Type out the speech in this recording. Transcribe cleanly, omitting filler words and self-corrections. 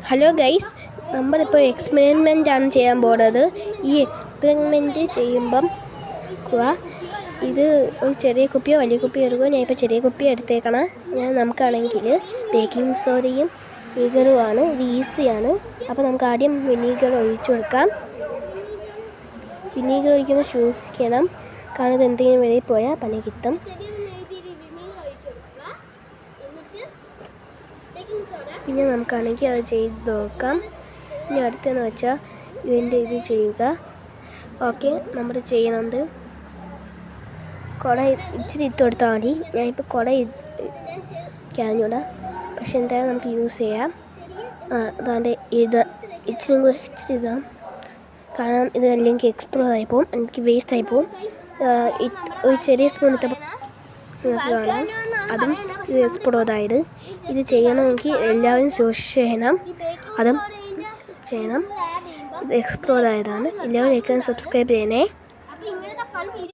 Hello guys, നമ്മളിപ്പോൾ experiment ആണ് ചെയ്യാൻ പോകുന്നത്. ഈ എക്സ്പെരിമെൻറ്റ് ചെയ്യുമ്പം ഇത് ഒരു ചെറിയ കുപ്പിയോ വലിയ കുപ്പിയോ എടുക്കുക. ഞാൻ ഇപ്പോൾ ചെറിയ കുപ്പി എടുത്തേക്കണം. നമുക്കാണെങ്കിൽ ബേക്കിംഗ് സോഡയും വിനീഗറുമാണ്. ഇത് ഈസിയാണ്. അപ്പോൾ നമുക്ക് ആദ്യം വിനീഗർ ഒഴിച്ചു കൊടുക്കാം. വിനീഗർ ഒഴിക്കുന്നത് സൂക്ഷിക്കണം, കാരണം ഇത് എന്തെങ്കിലും വെളിയിൽ പോയാൽ പണി കിട്ടും. പിന്നെ നമുക്കാണെങ്കിൽ അത് ചെയ്ത് നോക്കാം. ഇനി അടുത്തെന്ന് വെച്ചാൽ ഇതിൻ്റെ ഇത് ചെയ്യുക. ഓക്കെ, നമ്മൾ ചെയ്യുന്നത് കുട ഇച്ചിരി ഇട്ട് കൊടുത്താൽ മതി. ഞാനിപ്പോൾ കുട കഴിഞ്ഞൂടാ, പക്ഷെ എന്തായാലും നമുക്ക് യൂസ് ചെയ്യാം. അതാണ്ട് ഇത് ഇച്ചിരി ഇതാം, കാരണം ഇത് അല്ലെങ്കിൽ എക്സ്പ്ലോർ ആയിപ്പോവും, എനിക്ക് വേസ്റ്റ് ആയിപ്പോവും. ഒരു ചെറിയ സ്പൂൺ ഇട്ടപ്പോൾ നിങ്ങൾക്ക് കാണാം, അതും ഇത് എക്സ്പ്ലോർ ആയത്. ഇത് ചെയ്യണമെങ്കിൽ എല്ലാവരും സൂക്ഷിച്ച് ചെയ്യണം. അതും ചെയ്യണം. ഇത് എക്സ്പ്ലോർ ആയതാണ്. എല്ലാവരും സബ്സ്ക്രൈബ് ചെയ്യണേ.